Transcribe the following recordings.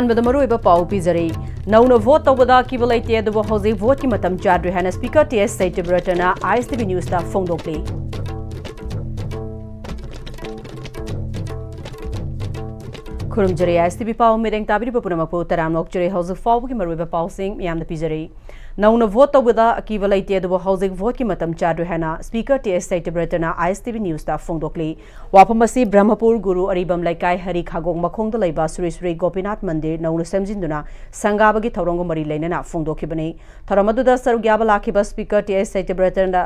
अहानबद मरुइबा पाउ पिजरी नौना भोट तौबदा किबा लेते अदुबो हौजिक भोट की मतम चाद्रे हाना स्पीकर टीएस सैत्यव्रतना आईएसटीवी न्यूज ता फोंदोक्ली खुरुमजरी आईएसटीवी पाउ मिरेंग ताबिरिबा पुनमकपु तराम नोकजरी हौजिक फाउबगी मरुइबा पाउसिंग मियामना पिजरी नौना भोट तौबदा किबा लेते अदुबो हौजिक भोट की मतम चाद्रे हाना स्पीकर टीएस सैत्यव्रतना आईएसटीवी न्यूज ता फोंदोक्ली वाफमसी ब्रह्मपुर गुरु अरिबम लाइकाई हरि खागोंग मखोंग लैबा सुरेश्वरी गोपीनाथ मंदिर नौना सेमजिंदुना संगाबगी थौरंग मरी लेना फोंदोखिबनी थरमदुदा सरुग्याबा लाखिबा स्पीकर टीएस सैत्यव्रतना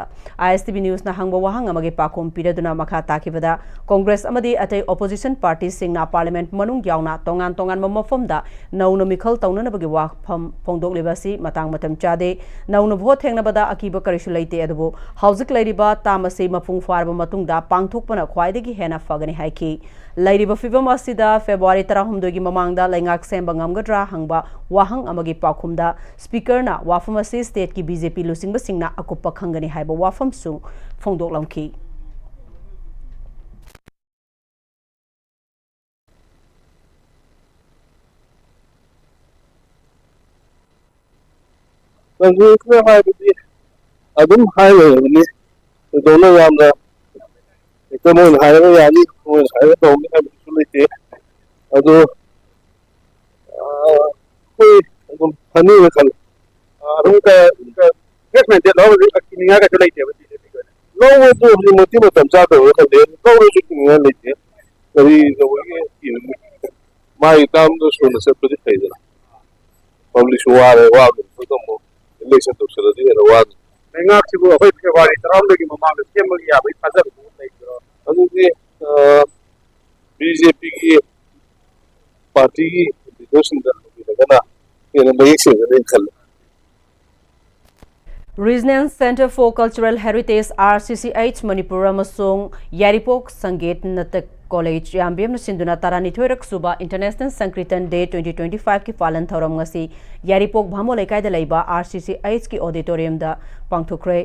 आईएसटीवी न्यूज ना हंगबा वहांग अमगे पाखोम पिरदुना मखा ताखिबदा कांग्रेस अमदी अतै ऑपोजिशन पार्टी सिंगना पार्लियामेंट मनुंग यावना तोंगान तोंगान मफमदा नौना मिखल तौननबगी वाफम फोंदोक्लिबासी मतंग मतम चादे नौना भोट थेंगनबदा अकीबा करिसु लेते अदुबो हौजिक लैरिबा तामसे मपुंग फारबा मतुंगदा पांगथोकपना ख्वाइदगी हेना फगनी हाइकी लैरिबा फिबम असिदा फेब्रुवारी 13 गी ममांगदा लैंगाक सेंबा ngamgadra hangba wahang amagi pakhumda speaker na wafam asi state ki BJP lusingba singna akupa khangani haiba wafam su phongdok lamki Manipuri haibadi adum haibani dono yamna ekonomi haiba yani haiba domi haibadi sulite ado koi adum thani wakal adum ka investment de law akiniya ka chalai te BJP ka law to moti matam cha to wakal de law to kiniya lite kari zawai mai tam do suna se padi faida publish wa to mo election to sala de wa ngak sibu ahoi February 13 gi mama de semagi ya bai fazar ko lai kro adu de BJP ki party ki leadership da lagana ene bai se ne khal Regional Center for Cultural Heritage RCCH Manipur amasung Yaripok Sangeet Natak College Yambiem Sinduna Taranithoirak Suba International Sankirtan Day 2025 ki palan thoram ngasi Yaripok Bhamo Lekai da leiba RCCH ki auditorium da pangthukre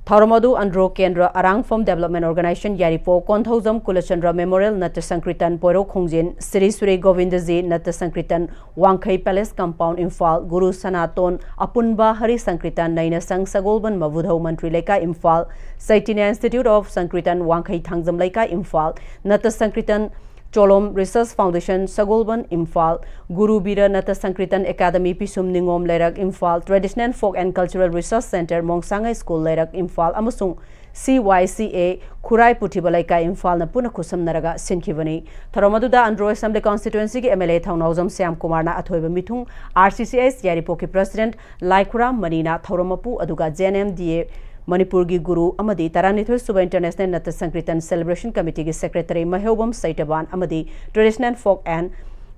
Tharamadu Andro Kendra Arangfom Development Organization Yaripok Konthauzam Kulachandra Memorial Natta Sankirtan Poiro Khongjin Sri Suri Govindaji Natta Sankirtan Wangkhai Palace Compound Imphal Guru Sanaton Apunba Hari Sankirtan Naina Sang Sagolban Mavudhau Mantri Lekai Imphal Saitina Institute of Sankirtan Wangkhai Thangjam Lekai Imphal Natta Sankirtan Cholom Research Foundation Sagolban Imphal Guru Bira Natta Sankirtan Academy Pisum Ningom Lerak Imphal Traditional Folk and Cultural Research Center Mongsangai School Lerak Imphal amasung CYCA Khurai Puthibalaikai Imphal na puna khusam naraga sinkibani Tharamadudha Andro Assembly Constituency ki MLA Thaunawjam Syam Kumar na athoiba mithung RCCS Yaripok ki President Laikhuram Manina Thauromapu aduga JNMDA Manipur gi Guru amadi Taranithoi Suba International Natta Sankirtan Celebration Committee ki Secretary Mahobam Saitaban amadi Traditional Folk and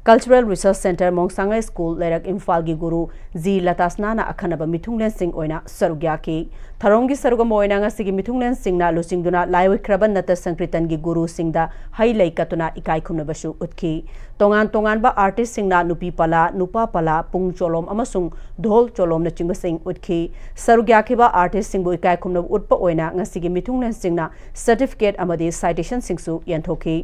Cultural Research Center Mongsangai School Lerak Imphal gi Guru Ji Latasna na akhanaba mithunglen sing oina sarugya ki Tharong gi sarugam oina nga sigi mithunglen sing na lusingduna laiwikraban Natta Sankirtan gi Guru singda hai laikatuna ikai khunabashu utki tongan tongan ba artist singna nupi pala nupa pala pung cholom amasung dhol cholom na chingba sing utki sarugya ki ba artist singbu ikai khunab utpa oina nga sigi mithunglen singna certificate amadi citation singsu yanthoki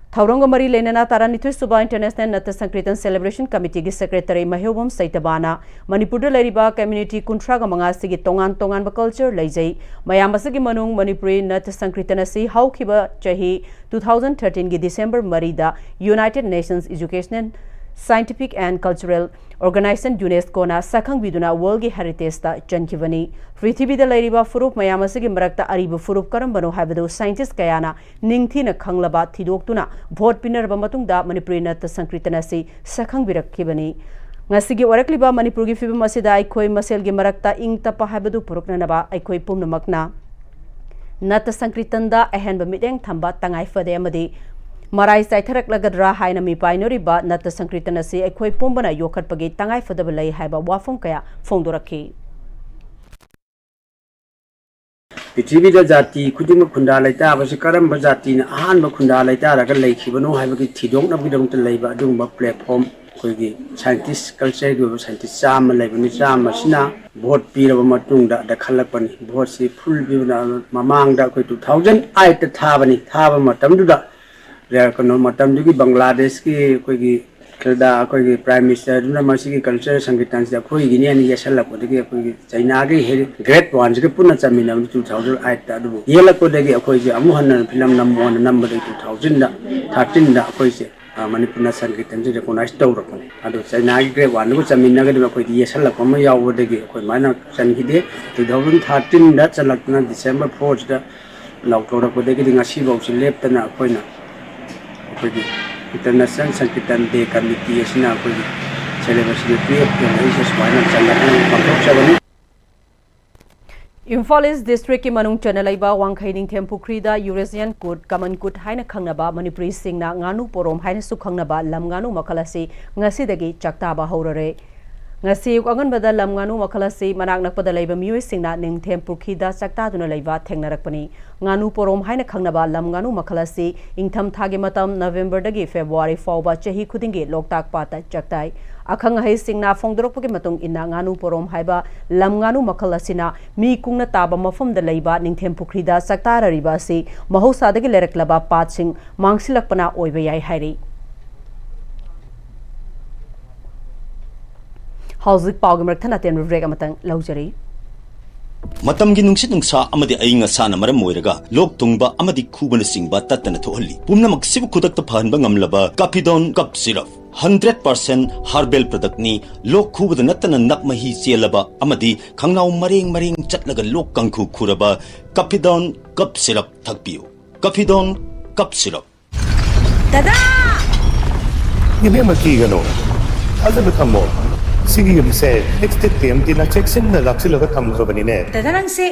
Thauranga Mari Lenana Taranithoi Suba International Natta Sankirtan Celebration Committee ki Secretary Mahobam Saitabana Manipur da leriba community kuntra ga manga sigi tongan tongan ba culture leijai mayam asagi manung Manipuri Natta Sankirtan asi haukiba chahi 2013 gi December Mari da United Nations Educational Scientific and Cultural Organization UNESCO na sakhang biduna world gi heritage ta chankivani Prithvi da leriba furup mayam asigi marakta ariba furup karambano haibadu scientist kayana ningthina khanglaba thidoktuna vote pinarba matungda Manipuri Natta Sankirtan asi sakhang birakkibani ngasigi warakliba Manipur gi fibam asida aikoi masel gi marakta ing tapa haibadu puruknanaba aikoi pumnamakna Natta Sankirtan da ahenba mideng thamba tangai fade amadi Marai Saitharak Lagadra Haina Mi Painoriba Natta Sankirtan asi Ekhoi Pumbana Yokhatpagi Tangai Fadaba Lai Haiba Wafam Kaya Phongdoraki Pithvi da jati khuding khunda laita abasi karam ba jati na ahan ba khunda laita raga laikhibano haibagi thidong na bidong ta laiba adung ba platform koigi scientist culture go scientist cham laibani cham asina vote piraba matung da khalakpani vote si full bina mamang da koi 2008 ta thabani thaba matam du da Kono matam jugi Bangladesh ki koi ꯈꯔꯗ ꯑꯩꯈꯣꯏꯒꯤ prime ꯃꯤꯅꯤꯁꯇꯔꯗꯨꯅ ꯃꯁꯤꯒꯤ cultural ꯁꯪꯒꯤꯇꯟꯁꯤꯗ ꯑꯩꯈꯣꯏꯒꯤꯅꯦꯅ ꯌꯦꯠꯁꯜꯂꯛꯄꯗꯒꯤ ꯑꯩꯈꯣꯏꯒꯤ ꯆꯩꯅꯥꯒꯤ grade 1ꯁꯤꯒ ꯄꯨꯟꯅ ꯆꯠꯃꯤꯟꯅꯕ 2008ꯗ ꯑꯗꯨꯕꯨ ꯌꯦꯜꯂꯛꯄꯗꯒꯤ ꯑꯩꯈꯣꯏꯁꯦ ꯑꯃꯨꯛ ꯍꯟꯅ ꯐꯤꯂꯝ ꯅꯝꯃꯣꯅ ꯅꯝꯕꯗꯒꯤ 2013ꯗ ꯑꯩꯈꯣꯏꯁꯦ ꯃꯅꯤꯄꯨꯔꯅ ꯁꯪꯒꯤꯇꯟꯁꯤ ꯔꯦꯀꯣꯅꯥꯏꯖ ꯇꯧꯔꯛꯄꯅꯦ ꯑꯗꯣ ꯆꯩꯅꯥꯒꯤ ꯒ꯭ꯔꯦꯗ 1ꯗꯨꯒ ꯆꯠꯃꯤꯟꯅꯒꯗꯕ ꯑꯩꯈꯣꯏꯗꯤ ꯌꯦꯠꯁꯜꯂꯛꯄ ꯑꯃ ꯌꯥꯎꯕꯗꯒꯤ ꯑꯩꯈꯣꯏ ꯃꯥꯏꯅ ꯆꯟꯈꯤꯗꯦ 2013ꯗ ꯆꯜꯂꯛꯇꯨꯅ ꯗꯤꯁꯦꯝꯕꯔ 4ꯁꯤꯗ ꯂꯥꯎꯊꯣꯔꯛꯄꯗꯒꯤꯗꯤ ꯉꯁꯤꯐꯥꯎꯁꯤ ꯂꯦꯞꯇꯅ ꯑꯩꯈꯣꯏꯅ ꯑꯩꯈꯣꯏꯒꯤ इंटरनेशनल संकीर्तन डे कमिटी असना अखोई सेलिब्रेशन पे सुमाइना चलना पांथोकचबनी इम्फाल ईस्ट डिस्ट्रिक्ट की मनुंग चनलैबा वांखै निंगथेम पुखरीदा यूरेशियन कुट कमन कुट हाइना खंगनबा मणिपुरी सिंगना ngánu पोरोम हाइना सु खंगनबा लम ngánu मखल असि ngasi चक्ताबा हौररे ngasi अगनबदा लम ngánu मखल असि मनाक नकपदा लैबा मियोय सिंगना निंगथेम पुखरीदा चक्तादुना लैबा थेंगनरकपनी ngánu पोरोम हाइना खंगनबा लम ngánu मखल असि इंगथम थागे मतम नवंबर दगी फेब्रुआरी फाउबा चही खुदिंगे लोकताक पाता चक्ताई अखंग है सिंगना फोंदरकपगे मतुंग इना ngánu पोरोम हाइबा लम ngánu मखल असिना मी कुंगना ताबा मफमदा लैबा निंगथेम पुखरीदा चक्ताररिबा असि महौसादगी लेरकलबा पातसिंग मांगसिलकपना ओइबा याय हाइरि हौजिक पाउगी मरथना तेन ब्रेक अमतंग लौजरी मतमगी नुंसित नुंसा अमदि अइंग असाना मरम मोइरगा लोक तुंगबा अमदि खुबन सिंगबा तत्तना थोहल्ली पुमनमक सिबु खुदकता फहनबा ngamlaba काफिडोन कप सिरप 100% हर्बल प्रोडक्ट नि लोक खुबद नत्तना नकमही चेलबा अमदि खंगनाउ मरेंग मरेंग चटलगा लोक कंखु खुरबा काफिडोन कप सिरप थकपियो काफिडोन कप सिरप दादा ये मकी गनो अदब थमो सिगी यमसे नेक्स्ट टीएमटी ना चेक्सन ना लाक्सिलगा थमखबनिने दादा नंसे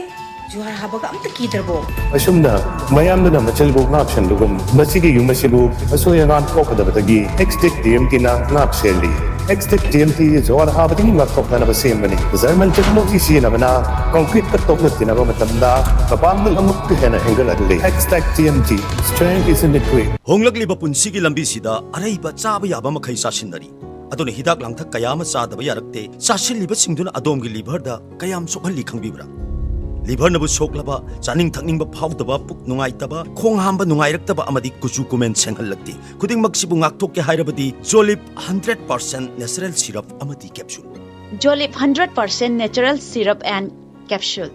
जुहार हाबगा अमत कीदरबो असुमना मयामना मचलबो नाप्शन दुगम मसिगी युमसिबु असोयंगान कोकदबदगी नेक्स्ट टीएमटी ना नापसेली नेक्स्ट टीएमटी जुहार हाबदि नापकोकना बसेमबनी जर्मन टेक्नोलॉजी सिनबना कंक्रीट का तोकनतिना मतमदा कपांग अमुक हेना एंगल अदले next TMT strength is in the quick होंगलगलिबा पुंसिगी लंबी सिदा अरैबा चाबा याबा मखै सासिनरी अदुन हिदाक लांथक कयाम चादबा यारक्ते चासिलिबा सिंगदुन अदोमगी लिभरदा कयाम सोखल्ली खंगबिब्रा लिभर नबु सोकलबा चानिंग थकनिंगबा फाउदबा पुक नुंगाइतबा खोंग हांबा नुंगाइरक्तबा अमदि कुचु कुमेन सेंगहल्लक्ति खुदिंगमक सिबु ngakthokke hairabadi जोलिप 100% नेचुरल सिरप अमदि कैप्सूल जोलिप 100% नेचुरल सिरप एंड कैप्सूल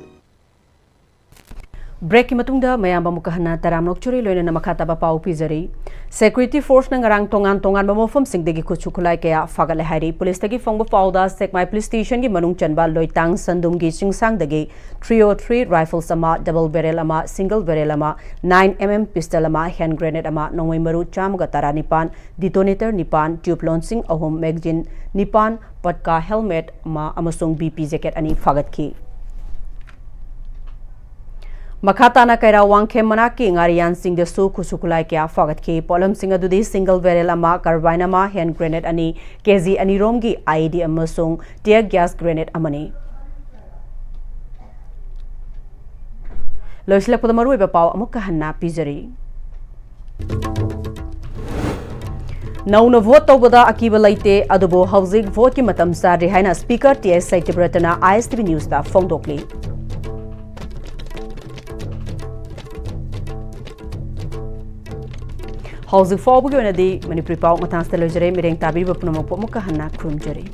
ब्रेक की मतुंगदा मयाम मुकहना तरामनोक चुरी लोइना मखाताबा पाउ पिजरी सिक्योरिटी फोर्स नंगरांग तोंगान तोंगान मफम सिंगदगी खुछु खुलाय कया फागले हारी पुलिस तगी फोंगबो पाउदा सेकमाई पुलिस स्टेशन की मनुंग चनबा लोइतांग संदुमगी चिंगसांगदगी 303 राइफल्स अमा डबल बैरल अमा सिंगल बैरल अमा 9mm पिस्टल अमा हैंड ग्रेनेड अमा नोंगमै मरु चामगा तारा निपान डिटोनेटर निपान ट्यूब लॉन्चिंग अहोम मैगजीन निपान पटका हेलमेट अमा अमसुंग बीपी जैकेट अनि फागतकी मखाताना कैरा वांगखेम मनाकी ngaरियान सिंह दसु खुसुकुलाय क्या फागत की पोलम सिंह अदुदी सिंगल बैरल अमा कार्बाइन अमा हैंड ग्रेनेड अनि केजी अनिरोम की आईडी अमसुंग टियर गैस ग्रेनेड अमनी लोइसलकपद मरुइबा पाव अमुक हन्ना पिजरी नौना वोट तौबदा अकीब लैते अदुबो हौजिक वोट की मतम सारे हाइना स्पीकर टीएस सैतिब्रतना आईएसटीवी न्यूज दा फोंदोकली हौजिक फाउबगी ओनदी मणिपुरी पाव मथांस तलोजरे मिरेंग ताबीब पुनमक मुक्का हन्ना खुरुमजरी।